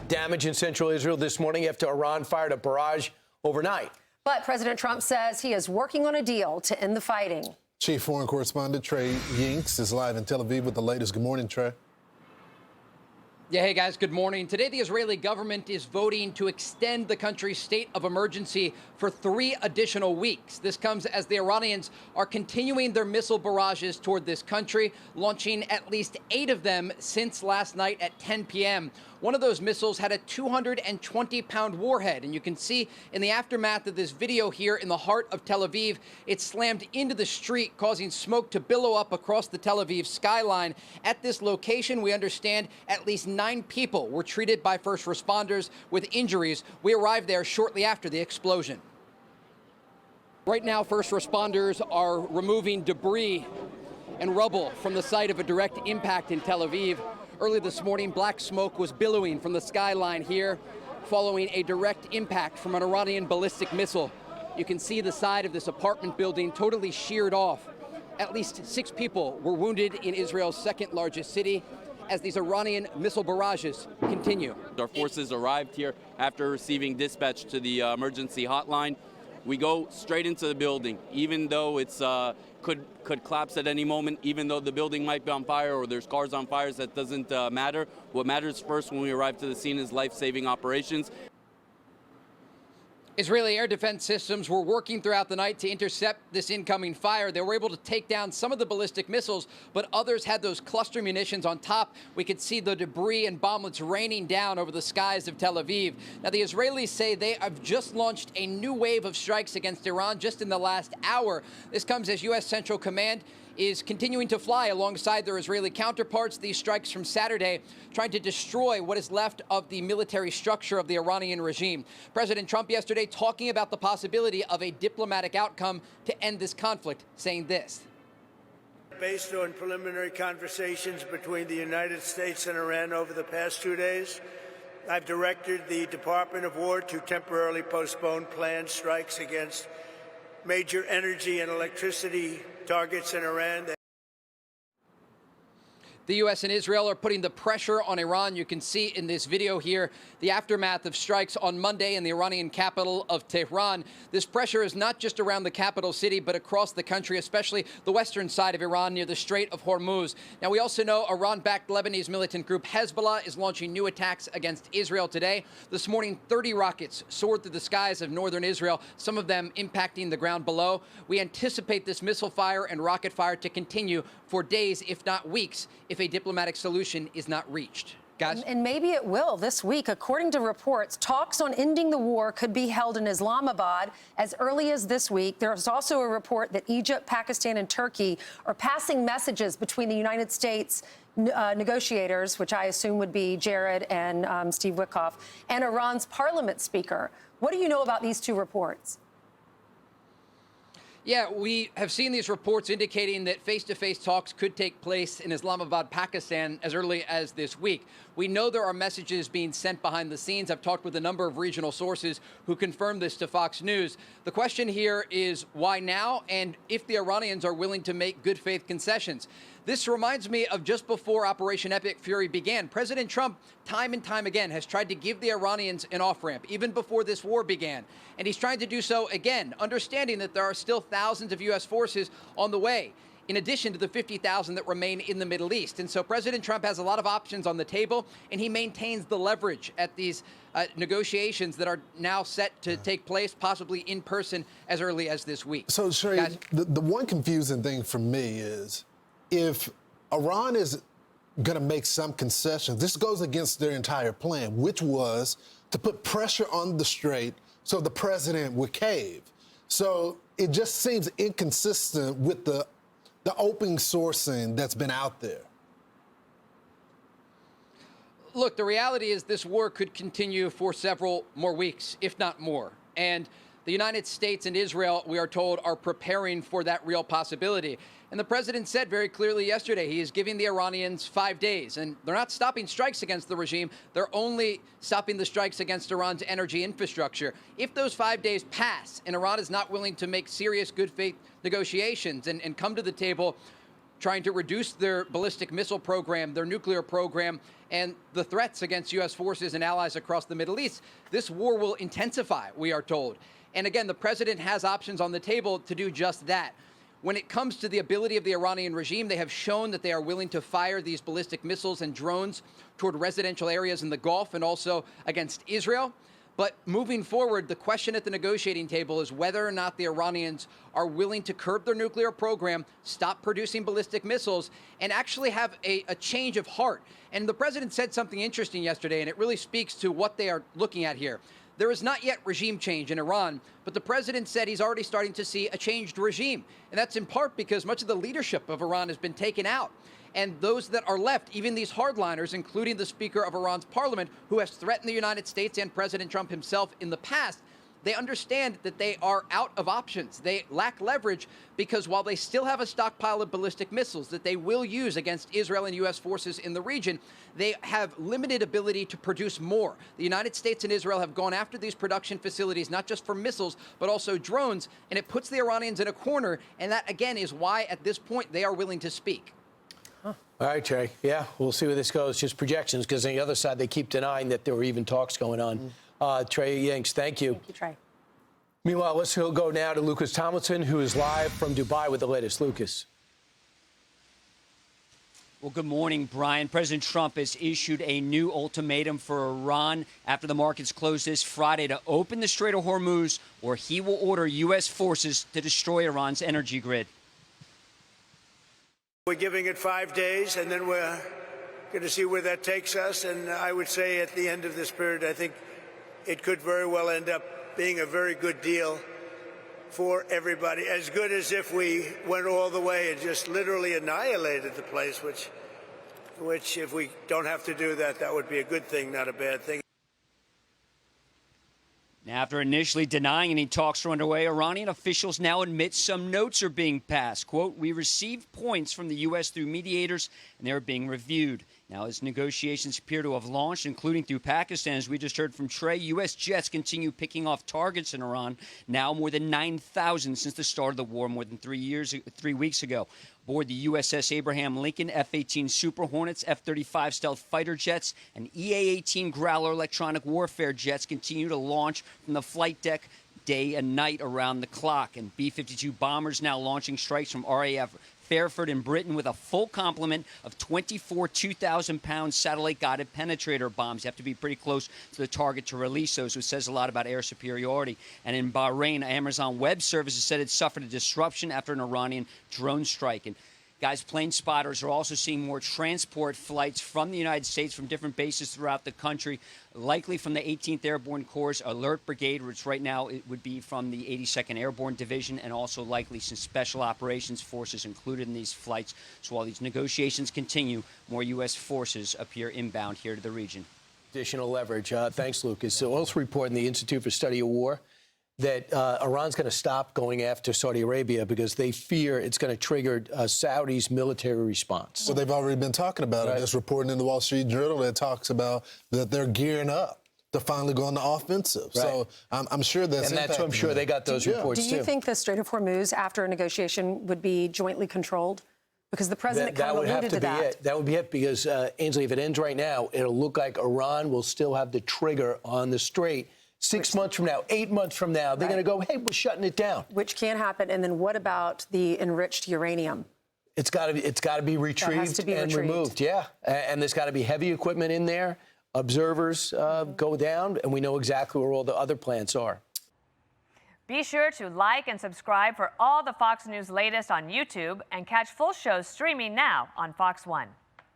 Damage in central Israel this morning after Iran fired a barrage overnight. But President Trump says he is working on a deal to end the fighting. Chief Foreign Correspondent Trey Yingst is live in Tel Aviv with the latest. Good morning, Trey. Yeah, hey guys, good morning. Today, the Israeli government is voting to extend the country's state of emergency for 3 additional weeks. This comes as the Iranians are continuing their missile barrages toward this country, launching at least 8 of them since last night at 10 p.m. One of those missiles had a 220-pound warhead, and you can see in the aftermath of this video here in the heart of Tel Aviv, it slammed into the street, causing smoke to billow up across the Tel Aviv skyline. At this location, we understand at least 9 people were treated by first responders with injuries. We arrived there shortly after the explosion. Right now, first responders are removing debris and rubble from the site of a direct impact in Tel Aviv. Early this morning, black smoke was billowing from the skyline here following a direct impact from an Iranian ballistic missile. You can see the side of this apartment building totally sheared off. At least 6 people were wounded in Israel's second largest city as these Iranian missile barrages continue. Our forces arrived here after receiving dispatch to the emergency hotline. We go straight into the building, even though it's could collapse at any moment, even though the building might be on fire or there's cars on fire. That doesn't matter. What matters first when we arrive to the scene is life-saving operations. Israeli air defense systems were working throughout the night to intercept this incoming fire. They were able to take down some of the ballistic missiles, but others had those cluster munitions on top. We could see the debris and bomblets raining down over the skies of Tel Aviv. Now, the Israelis say they have just launched a new wave of strikes against Iran just in the last hour. This comes as U.S. Central Command is continuing to fly alongside their Israeli counterparts. These strikes from Saturday trying to destroy what is left of the military structure of the Iranian regime. President Trump yesterday talking about the possibility of a diplomatic outcome to end this conflict, saying this. Based on preliminary conversations between the United States and Iran over the past 2 days, I've directed the Department of War to temporarily postpone planned strikes against major energy and electricity targets in Iran. The U.S. and Israel are putting the pressure on Iran. You can see in this video here the aftermath of strikes on Monday in the Iranian capital of Tehran. This pressure is not just around the capital city, but across the country, especially the western side of Iran near the Strait of Hormuz. Now, we also know Iran-backed Lebanese militant group Hezbollah is launching new attacks against Israel today. This morning, 30 rockets soared through the skies of northern Israel, some of them impacting the ground below. We anticipate this missile fire and rocket fire to continue for days, if not weeks, if a diplomatic solution is not reached. Guys? And maybe it will this week. According to reports, talks on ending the war could be held in Islamabad as early as this week. There's also a report that Egypt, Pakistan, and Turkey are passing messages between the United States negotiators, which I assume would be Jared and Steve Witkoff, and Iran's parliament speaker. What do you know about these 2 reports? Yeah, we have seen these reports indicating that face-to-face talks could take place in Islamabad, Pakistan, as early as this week. We know there are messages being sent behind the scenes. I've talked with a number of regional sources who confirmed this to Fox News. The question here is why now, and if the Iranians are willing to make good faith concessions. This reminds me of just before Operation Epic Fury began. President Trump, time and time again, has tried to give the Iranians an off-ramp, even before this war began. And he's trying to do so again, understanding that there are still thousands of U.S. forces on the way, in addition to the 50,000 that remain in the Middle East. And so President Trump has a lot of options on the table, and he maintains the leverage at these negotiations that are now set to take place, possibly in person, as early as this week. So, Trey, the one confusing thing for me is, if Iran is going to make some concessions, this goes against their entire plan, which was to put pressure on the Strait so the president would cave. So it just seems inconsistent with the open sourcing that's been out there. Look, the reality is this war could continue for several more weeks, if not more. And the United States and Israel, we are told, are preparing for that real possibility. And the president said very clearly yesterday he is giving the Iranians 5 days. And they're not stopping strikes against the regime. They're only stopping the strikes against Iran's energy infrastructure. If those 5 days pass and Iran is not willing to make serious good faith negotiations and come to the table, trying to reduce their ballistic missile program, their nuclear program, and the threats against U.S. forces and allies across the Middle East. This war will intensify, we are told. And again, the president has options on the table to do just that. When it comes to the ability of the Iranian regime, they have shown that they are willing to fire these ballistic missiles and drones toward residential areas in the Gulf and also against Israel. But moving forward, the question at the negotiating table is whether or not the Iranians are willing to curb their nuclear program, stop producing ballistic missiles, and actually have a change of heart. And the president said something interesting yesterday, and it really speaks to what they are looking at here. There is not yet regime change in Iran, but the president said he's already starting to see a changed regime. And that's in part because much of the leadership of Iran has been taken out. And those that are left, even these hardliners, including the Speaker of Iran's parliament, who has threatened the United States and President Trump himself in the past, they understand that they are out of options. They lack leverage because while they still have a stockpile of ballistic missiles that they will use against Israel and U.S. forces in the region, they have limited ability to produce more. The United States and Israel have gone after these production facilities, not just for missiles, but also drones, and it puts the Iranians in a corner, and that, again, is why, at this point, they are willing to speak. All right, Trey. Yeah, we'll see where this goes. Just projections, because on the other side, they keep denying that there were even talks going on. Trey Yingst, thank you. Thank you, Trey. Meanwhile, let's go now to Lucas Tomlinson, who is live from Dubai with the latest. Lucas. Well, good morning, Brian. President Trump has issued a new ultimatum for Iran after the markets closed this Friday to open the Strait of Hormuz, or he will order U.S. forces to destroy Iran's energy grid. We're giving it 5 days, and then we're going to see where that takes us. And I would say at the end of this period, I think it could very well end up being a very good deal for everybody, as good as if we went all the way and just literally annihilated the place, which if we don't have to do that, that would be a good thing, not a bad thing. Now, after initially denying any talks are underway, Iranian officials now admit some notes are being passed. Quote, "We received points from the U.S. through mediators, and they're being reviewed." Now, as negotiations appear to have launched, including through Pakistan, as we just heard from Trey, U.S. jets continue picking off targets in Iran, now more than 9,000 since the start of the war more than 3 weeks ago. Aboard the USS Abraham Lincoln, F-18 Super Hornets, F-35 stealth fighter jets, and EA-18 Growler electronic warfare jets continue to launch from the flight deck day and night around the clock. And B-52 bombers now launching strikes from RAF Fairford in Britain with a full complement of 24 2,000-pound satellite-guided penetrator bombs. You have to be pretty close to the target to release those, which says a lot about air superiority. And in Bahrain, Amazon Web Services said it suffered a disruption after an Iranian drone strike. And guys, plane spotters are also seeing more transport flights from the United States from different bases throughout the country, likely from the 18th Airborne Corps Alert Brigade, which right now it would be from the 82nd Airborne Division, and also likely some special operations forces included in these flights. So while these negotiations continue, more U.S. forces appear inbound here to the region. Additional leverage. Thanks, Lucas. So also reporting the Institute for Study of War that Iran's going to stop going after Saudi Arabia because they fear it's going to trigger Saudi's military response. So they've already been talking about it. There's reporting in the Wall Street Journal that talks about that they're gearing up to finally go on the offensive. Right. So I'm sure that's and that's what I'm sure they got those reports too. Do you think the Strait of Hormuz, after a negotiation, would be jointly controlled? Because the president kind of alluded to that. That would be it, because, Ainsley, if it ends right now, it'll look like Iran will still have the trigger on the Strait. 6 months from now, 8 months from now, they're going to go, hey, we're shutting it down. Which can happen. And then what about the enriched uranium? It's got to be retrieved and removed, yeah. And there's got to be heavy equipment in there. Observers go down, and we know exactly where all the other plants are. Be sure to like and subscribe for all the Fox News latest on YouTube, and catch full shows streaming now on Fox One.